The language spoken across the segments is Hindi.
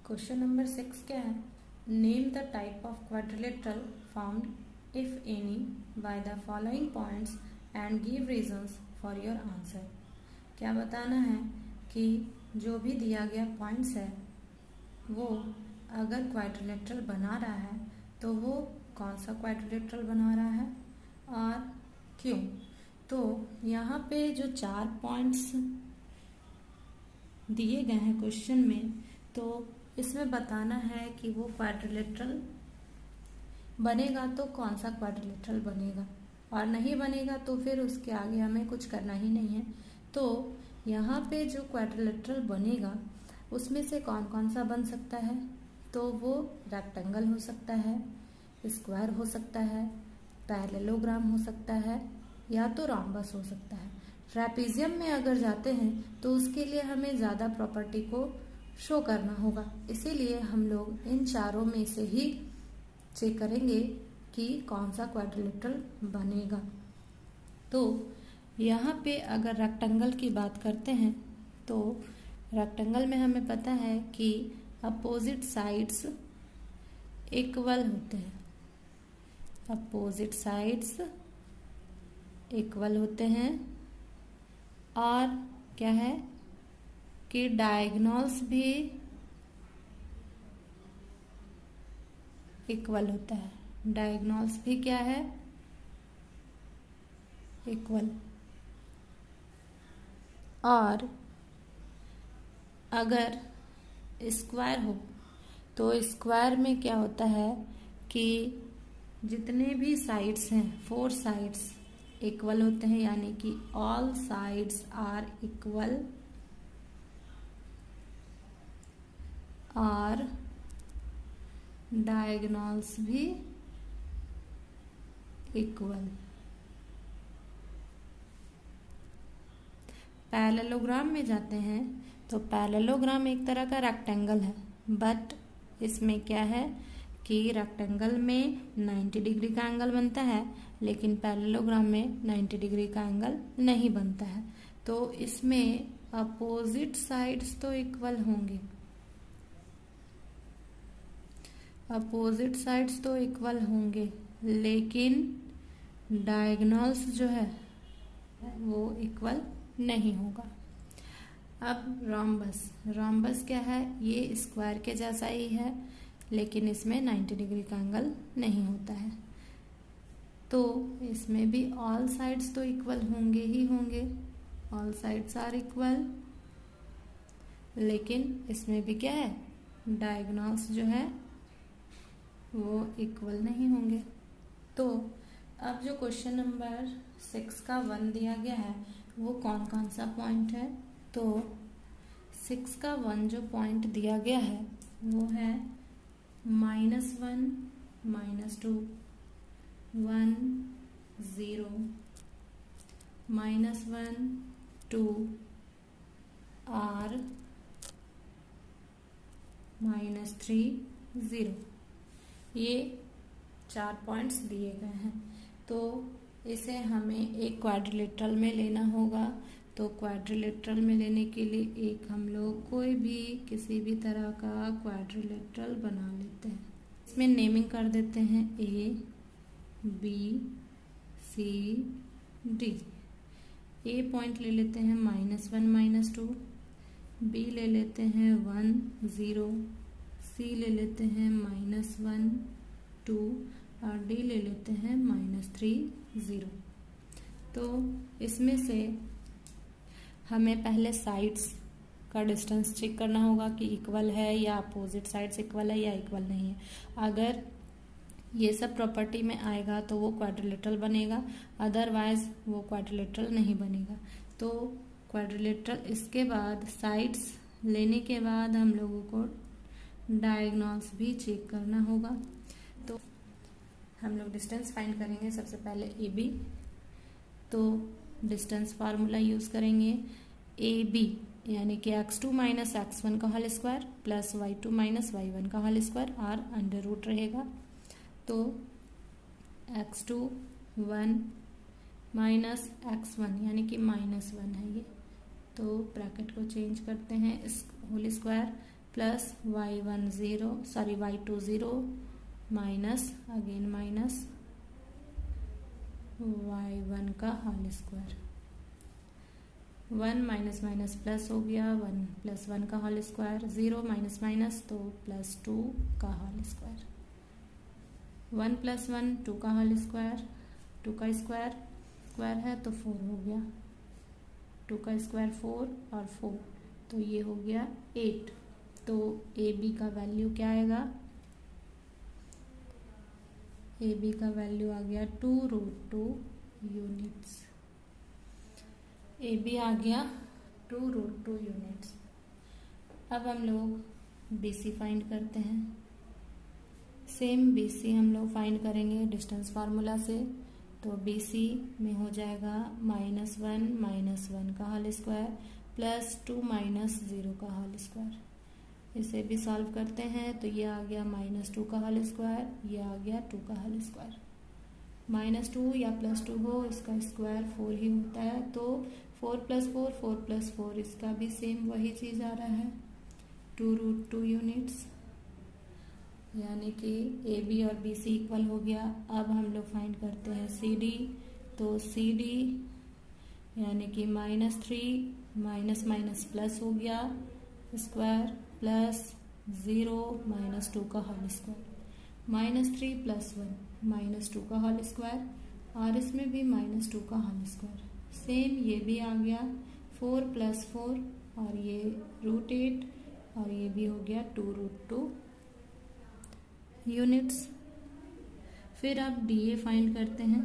क्वेश्चन नंबर 6 क्या है? Name the type of quadrilateral found if any by the following points and give reasons for your answer. क्या बताना है कि जो भी दिया गया पॉइंट्स है वो अगर क्वाड्रिलेटरल बना रहा है तो वो कौन सा क्वाड्रिलेटरल बना रहा है और क्यों। तो यहाँ पे जो 4 पॉइंट्स दिए गए हैं क्वेश्चन में, तो इसमें बताना है कि वो क्वाड्रिलेटरल बनेगा तो कौन सा क्वाड्रिलेटरल बनेगा, और नहीं बनेगा तो फिर उसके आगे हमें कुछ करना ही नहीं है। तो यहाँ पे जो क्वाड्रिलेटरल बनेगा उसमें से कौन कौन सा बन सकता है, तो वो रेक्टेंगल हो सकता है, स्क्वायर हो सकता है, पैरेललोग्राम हो सकता है, या तो रोम्बस हो सकता है। ट्रेपीजियम में अगर जाते हैं तो उसके लिए हमें ज़्यादा प्रॉपर्टी को शो करना होगा, इसीलिए हम लोग इन चारों में से ही चेक करेंगे कि कौन सा क्वाड्रिलेटरल बनेगा। तो यहाँ पे अगर रेक्टेंगल की बात करते हैं तो रेक्टेंगल में हमें पता है कि अपोजिट साइड्स इक्वल होते हैं, अपोजिट साइड्स इक्वल होते हैं, और क्या है कि डायगोनल्स भी इक्वल होता है, डायगोनल्स भी क्या है, इक्वल। और अगर स्क्वायर हो तो स्क्वायर में क्या होता है कि जितने भी साइड्स हैं 4 साइड्स इक्वल होते हैं, यानी कि ऑल साइड्स आर इक्वल, और डायगोनल्स भी इक्वल। पैरेललोग्राम में जाते हैं तो पैरेललोग्राम एक तरह का रेक्टेंगल है, बट इसमें क्या है कि रेक्टेंगल में 90 डिग्री का एंगल बनता है, लेकिन पैरेललोग्राम में 90 डिग्री का एंगल नहीं बनता है। तो इसमें अपोजिट साइड्स तो इक्वल होंगे, अपोजिट साइड्स तो इक्वल होंगे, लेकिन डायगोनल्स जो है वो इक्वल नहीं होगा। अब रोम्बस, रोम्बस क्या है, ये स्क्वायर के जैसा ही है, लेकिन इसमें 90 डिग्री का एंगल नहीं होता है। तो इसमें भी ऑल साइड्स तो इक्वल होंगे ही होंगे, ऑल साइड्स आर इक्वल, लेकिन इसमें भी क्या है, डायगोनल्स जो है वो इक्वल नहीं होंगे। तो अब जो क्वेश्चन नंबर 6 का 1 दिया गया है वो कौन कौन सा पॉइंट है, तो 6 का 1 जो पॉइंट दिया गया है वो है -1, -2, 1, 0, -1, 2, r, -3, 0। ये 4 पॉइंट्स दिए गए हैं। तो इसे हमें एक क्वाड्रिलेटरल में लेना होगा। तो क्वाड्रिलेटरल में लेने के लिए एक हम लोग कोई भी किसी भी तरह का क्वाड्रिलेटरल बना लेते हैं। इसमें नेमिंग कर देते हैं A, B, C, D। A point ले लेते हैं -1, -2, B ले लेते हैं 1, 0, C ले लेते हैं -1, 2, और D ले लेते हैं -3, 0। तो इसमें से हमें पहले साइड्स का डिस्टेंस चेक करना होगा कि इक्वल है या अपोजिट साइड्स इक्वल है या इक्वल नहीं है। अगर ये सब प्रॉपर्टी में आएगा तो वो क्वाड्रिलेटरल बनेगा, अदरवाइज वो क्वाड्रिलेटरल नहीं बनेगा। तो क्वाड्रिलेटरल इसके बाद साइड्स लेने के बाद हम लोगों को डायगोनल्स भी चेक करना होगा। तो हम लोग डिस्टेंस फाइंड करेंगे। सबसे पहले AB, तो डिस्टेंस फार्मूला यूज करेंगे। AB यानी कि x2 - x1 का whole square plus y2 - y1 का होल स्क्वायर, और अंडर रूट रहेगा। तो x2 1 माइनस x1 यानी कि -1 है ये, तो ब्रैकेट को चेंज करते हैं, इस whole square plus y1 0 sorry y2 0 minus again minus y1 का whole square. 1 minus minus plus हो गया, 1 प्लस 1 का होल स्क्वायर, 0 माइनस माइनस तो प्लस 2 का होल स्क्वायर। 1 प्लस 1 2 का होल स्क्वायर, 2 का स्क्वायर है तो 4 हो गया, 2 का स्क्वायर 4 और 4 तो ये हो गया 8। तो ए बी का वैल्यू क्या आएगा, ए बी का वैल्यू आ गया 2√2 यूनिट्स। ए बी आ गया 2√2 यूनिट्स। अब हम लोग बी सी फाइंड करते हैं। सेम बी सी हम लोग फाइंड करेंगे डिस्टेंस फार्मूला से। तो बी सी में हो जाएगा -1 माइनस 1 का होल स्क्वायर प्लस 2 माइनस 0 का होल स्क्वायर। इसे भी सॉल्व करते हैं तो ये आ गया -2 का होल स्क्वायर, ये आ गया 2 का होल स्क्वायर। -2 या +2 हो, इसका स्क्वायर 4 ही होता है, तो 4 + 4 4 + 4 इसका भी सेम वही चीज आ रहा है 2√2 यूनिट्स। यानी कि ए बी और बी सी इक्वल हो गया। अब हम लोग फाइंड करते हैं सी डी। तो सी डी यानी कि -3 माइनस माइनस प्लस हो गया स्क्वायर प्लस 0 -2 का होल स्क्वायर, -3 + 1 -2 का होल स्क्वायर और इसमें भी -2 का होल स्क्वायर। सेम ये भी आ गया 4 + 4 और ये √8 और ये भी हो गया 2√2 यूनिट्स। फिर आप डी ए फाइंड करते हैं।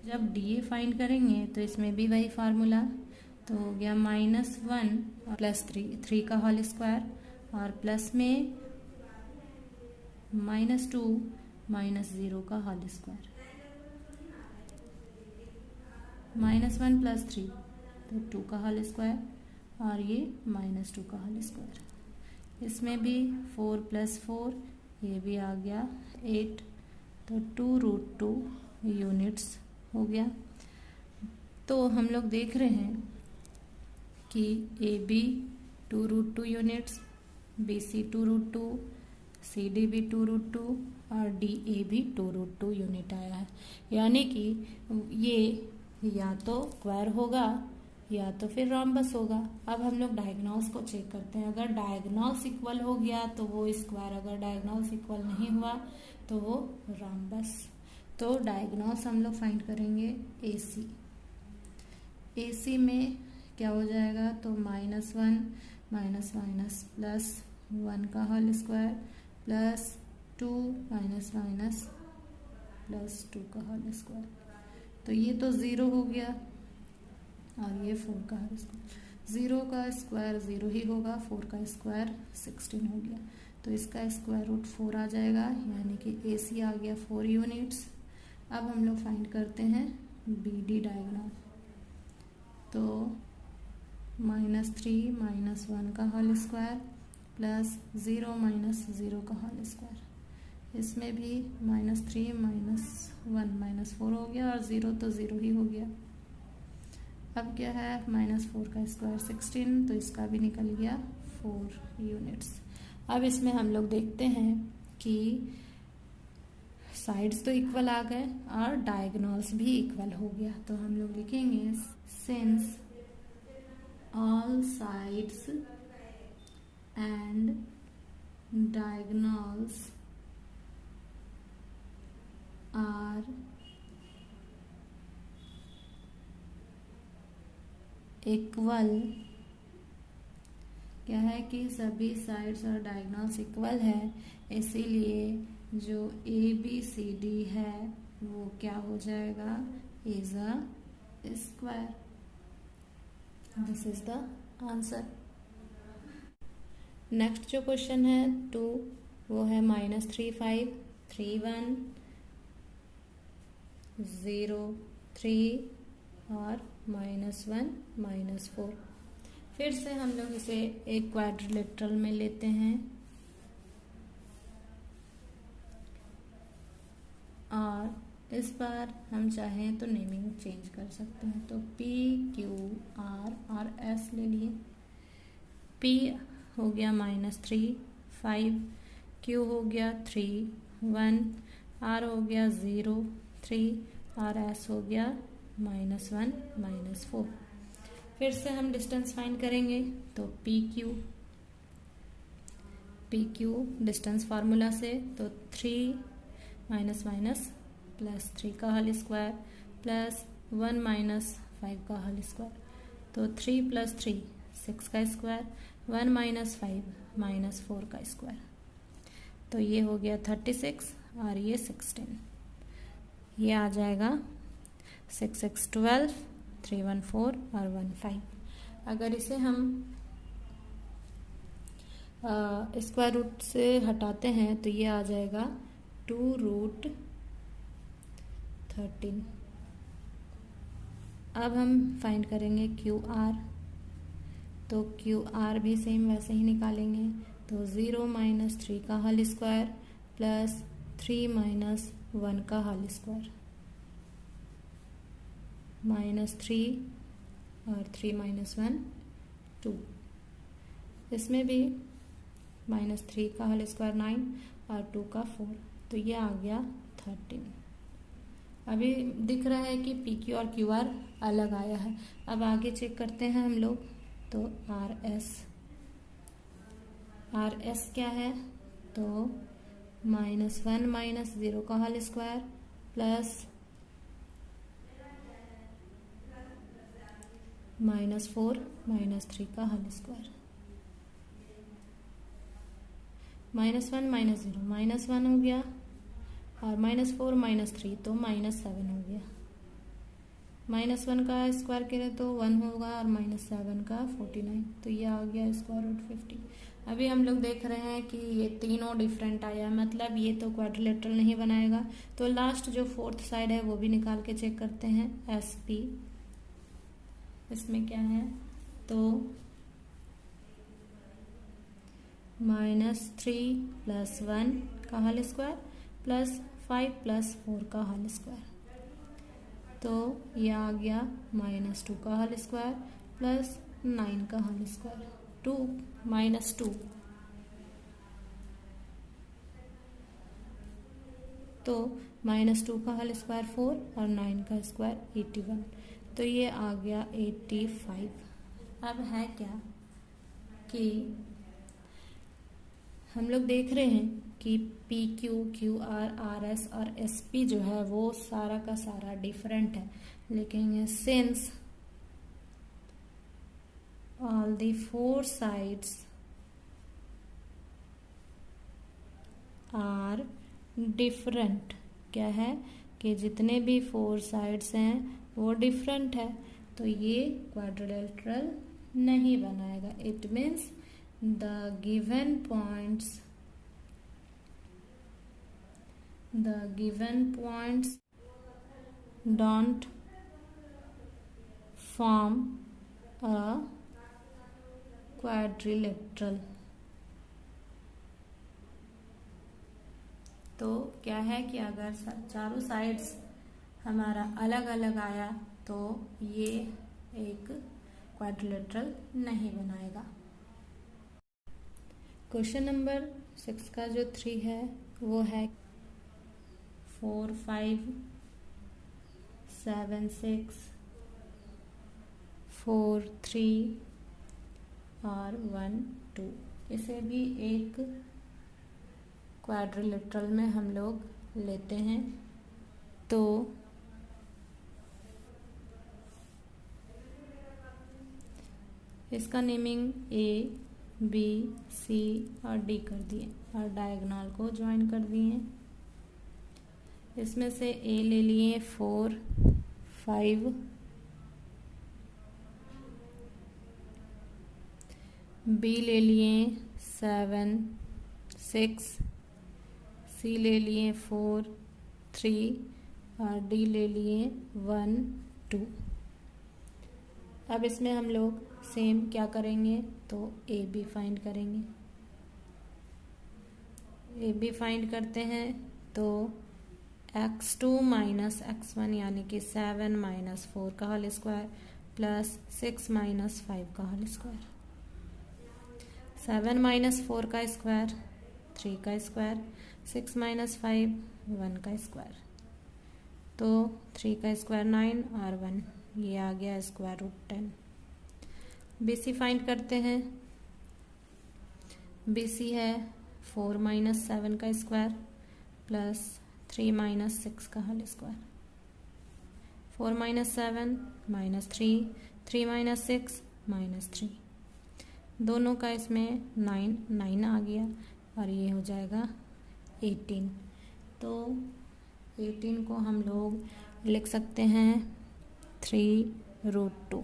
जब डी ए फाइंड करेंगे तो इसमें भी वही फार्मूला, तो हो गया -1 प्लस 3 का होल स्क्वायर और प्लस में -2 माइनस 0 का होल स्क्वायर, -1 + 3 तो 2 का होल स्क्वायर और ये -2 का होल स्क्वायर। इसमें भी 4 + 4 ये भी आ गया 8 तो 2√2 यूनिट्स हो गया। तो हम लोग देख रहे हैं कि A B 2√2 units, B C 2√2, C D भी 2√2 और डी ए भी 2√2 यूनिट आया है। यानी कि ये या तो स्क्वायर होगा या तो फिर रोम्बस होगा। अब हम लोग डायगोनल्स को चेक करते हैं। अगर डायगोनल्स इक्वल हो गया तो वो स्क्वायर, अगर डायगोनल्स इक्वल नहीं हुआ तो वो रोम्बस। तो डायगोनल्स हम लोग फाइंड करेंगे ए सी। ए सी में क्या हो जाएगा, तो -1 माइनस माइनस प्लस 1 का whole square plus 2 minus minus plus 2 का होल स्क्वायर। तो ये तो 0 हो गया और ये 4 का होल स्क्वायर। 0 का स्क्वायर 0 ही होगा, 4 का स्क्वायर 16 हो गया, तो इसका स्क्वायर रूट 4 आ जाएगा। यानी कि ए सी आ गया 4 यूनिट्स। अब हम लोग फाइंड करते हैं बी डी डायगोनल। तो -3 माइनस 1 का होल स्क्वायर प्लस 0 माइनस 0 का होल स्क्वायर। इसमें भी -3 माइनस 1 -4 हो गया और 0 तो 0 ही हो गया। अब क्या है, -4 का स्क्वायर 16, तो इसका भी निकल गया 4 यूनिट्स। अब इसमें हम लोग देखते हैं कि साइड्स तो इक्वल आ गए और डायगोनल्स भी इक्वल हो गया। तो हम लोग लिखेंगे since all sides and diagonals are equal. क्या है कि सभी साइड्स और डायगोनल्स इक्वल है, इसीलिए जो ए बी सी डी है वो क्या हो जाएगा, is a square. This is the answer. Next जो क्वेश्चन है 2, वो है -3 5 3 1 0 3 और -1 -4। फिर से हम लोग इसे एक क्वाड्रिलेटरल में लेते हैं और इस बार हम चाहें तो नेमिंग चेंज कर सकते हैं। तो P Q R और S ले लिए। P हो गया -3 5, Q हो गया 3 1, R हो गया 0 3 और S हो गया -1 -4। फिर से हम डिस्टेंस फाइंड करेंगे तो PQ डिस्टेंस फार्मूला से, तो 3 -3 का होल स्क्वायर प्लस 1 -5 का होल स्क्वायर, तो 3 + 3 6 का स्क्वायर, 1 -5 -4 का स्क्वायर, तो ये हो गया 36 और ये 16। ये आ जाएगा 6 6 12 3 1 4 और 1 5। अगर इसे हम स्क्वायर रूट से हटाते हैं तो ये आ जाएगा 2√13। अब हम फाइंड करेंगे QR, तो QR भी सेम वैसे ही निकालेंगे, तो 0 -3 का होल स्क्वायर प्लस 3 -1 का होल स्क्वायर, -3 और 3 -1 2। इसमें भी -3 का होल स्क्वायर 9 और 2 का 4, तो ये आ गया 13। अभी दिख रहा है कि PQ और QR अलग आया है। अब आगे चेक करते हैं हम लोग, तो RS क्या है, तो -1 -0 का होल स्क्वायर प्लस -4 -3 का होल स्क्वायर, -1 -0 -1 हो गया और -4 -3 तो -7 हो गया। -1 का स्क्वायर करें तो 1 होगा और -7 का 49, तो ये आ गया √50। अभी हम लोग देख रहे हैं कि ये तीनों डिफरेंट आया, मतलब ये तो क्वाड्रिलेटरल नहीं बनाएगा। तो लास्ट जो 4th साइड है वो भी निकाल के चेक करते हैं। SP इसमें क्या है, तो -3 + 1 का होल स्क्वायर प्लस 5 + 4 का होल स्क्वायर, तो ये आ गया -2 का होल स्क्वायर प्लस 9 का होल स्क्वायर, 2 -2, तो -2 का होल स्क्वायर 4 और 9 का स्क्वायर 81, तो ये आ गया 85। अब है क्या कि हम लोग देख रहे हैं कि PQ QR RS और SP जो है वो सारा का सारा डिफरेंट है, लेकिन since all the 4 sides are different, क्या है कि जितने भी 4 साइड्स हैं वो डिफरेंट है, तो ये क्वाड्रिलेटरल नहीं बनाएगा। It means the given points don't form a quadrilateral। तो क्या है कि अगर चारों साइड्स हमारा अलग अलग आया तो ये एक क्वाड्रिलेटरल नहीं बनाएगा। क्वेश्चन नंबर 6 का जो 3 है वो है 4 5 7 6 4 3 और 1 2। इसे भी एक क्वाड्रिलेटरल में हम लोग लेते हैं, तो इसका नेमिंग A B C और D कर दिए और डायगोनल को ज्वाइन कर दिए। इसमें से A ले लिए 4 5, B ले लिए 7 6, C ले लिए 4 3 और D ले लिए 1 2। अब इसमें हम लोग सेम क्या करेंगे, तो ए बी फाइंड करेंगे। ए बी फाइंड करते हैं तो x2 माइनस x1 यानी कि 7 माइनस 4 का होल स्क्वायर प्लस 6 माइनस 5 का होल स्क्वायर। 7 माइनस 4 का स्क्वायर 3 का स्क्वायर, 6 माइनस 5 1 का स्क्वायर, तो 3 का स्क्वायर 9 और 1 ये आ गया स्क्वायर रूट 10। BC फाइंड करते हैं। BC है 4 माइनस 7 का स्क्वायर प्लस 3 माइनस 6 का whole square. 4 minus 7 minus 3, 3 minus 6 minus 3, दोनों का इसमें 9 आ गया और ये हो जाएगा 18। तो 18 को हम लोग लिख सकते हैं 3√2।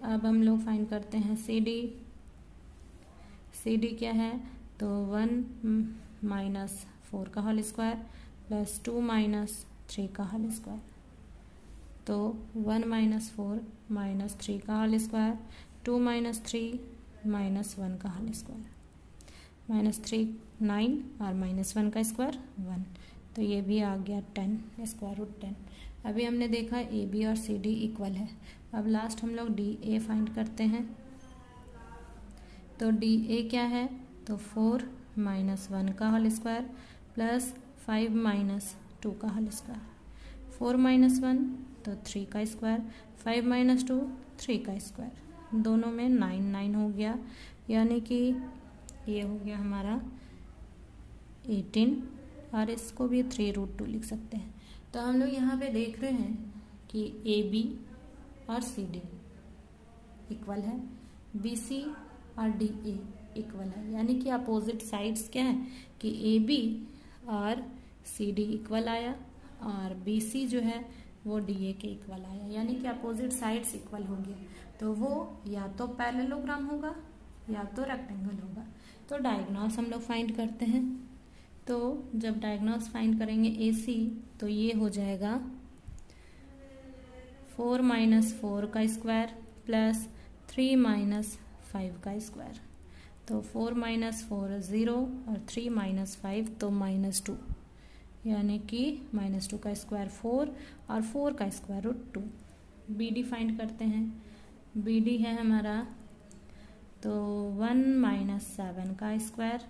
अब हम लोग फाइंड करते हैं CD क्या है, तो 1 माइनस 4 का होल स्क्वायर प्लस 2 माइनस 3 का होल स्क्वायर, तो 1 माइनस 4 माइनस 3 का होल स्क्वायर, 2 माइनस 3 माइनस 1 का होल स्क्वायर, माइनस 3 9 और माइनस 1 का स्क्वायर 1, तो ये भी आ गया 10 स्क्वायर रूट 10। अभी हमने देखा AB और CD इक्वल है। अब लास्ट हम लोग DA फाइंड करते हैं। तो DA क्या है, तो 4 माइनस 1 का होल स्क्वायर प्लस 5 माइनस 2 का होल स्क्वायर, 4 माइनस 1 तो 3 का स्क्वायर, 5 माइनस 2 3 का स्क्वायर, दोनों में 9 हो गया, यानी कि ये हो गया हमारा 18 और इसको भी 3√2 लिख सकते हैं। तो हम लोग यहाँ पे देख रहे हैं कि AB और CD इक्वल है, BC और DA इक्वल है, यानी कि अपोजिट साइड्स क्या है कि AB और CD इक्वल आया और BC जो है वो DA के इक्वल आया, यानी कि अपोजिट साइड्स इक्वल हो गया। तो वो या तो पैरेललोग्राम होगा या तो रेक्टेंगल होगा। तो डायगोनल्स हम लोग फाइंड करते हैं। तो जब डायगोनल्स फाइंड करेंगे AC, तो ये हो जाएगा 4 माइनस 4 का स्क्वायर प्लस 3 माइनस 5 का स्क्वायर, तो 4 माइनस 4 0 और 3 माइनस 5 तो माइनस 2, यानी कि माइनस 2 का स्क्वायर 4 और 4 का स्क्वायर रूट 2। BD फाइंड करते हैं। BD है हमारा तो 1 माइनस 7 का स्क्वायर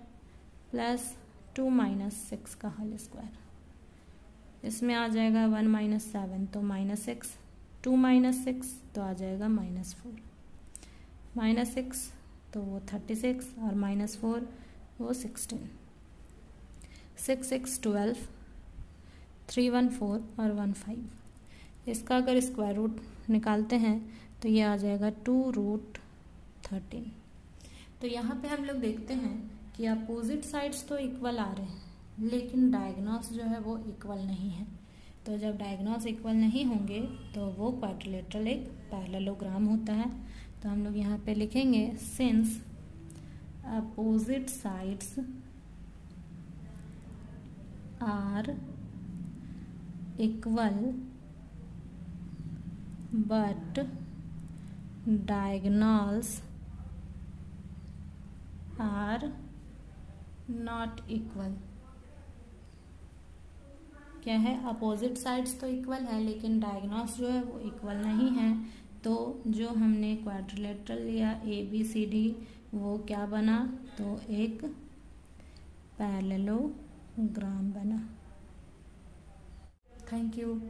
प्लस 2 माइनस 6 का होल स्क्वायर, इसमें आ जाएगा 1 माइनस 7 तो माइनस 6, 2 माइनस 6 तो आ जाएगा माइनस 4, माइनस 6 तो वो 36 और माइनस 4 वो 16, 6 6 12, 3 1 4 और 1 5। इसका अगर स्क्वायर रूट निकालते हैं तो ये आ जाएगा 2√13। तो यहाँ पे हम लोग देखते हैं कि अपोजिट साइड्स तो इक्वल आ रहे हैं लेकिन डायगोनल्स जो है वो इक्वल नहीं है। तो जब डायगोनल्स इक्वल नहीं होंगे तो वो क्वाड्रिलेटरल एक पैरेललोग्राम होता है। तो हम लोग यहाँ पे लिखेंगे since opposite sides are equal but diagonals are not equal. क्या है, अपोजिट साइड्स तो इक्वल है लेकिन डायगोनल्स जो है वो इक्वल नहीं है। तो जो हमने क्वाड्रिलेटरल लिया ABCD वो क्या बना, तो एक पैरेललोग्राम बना। Thank you.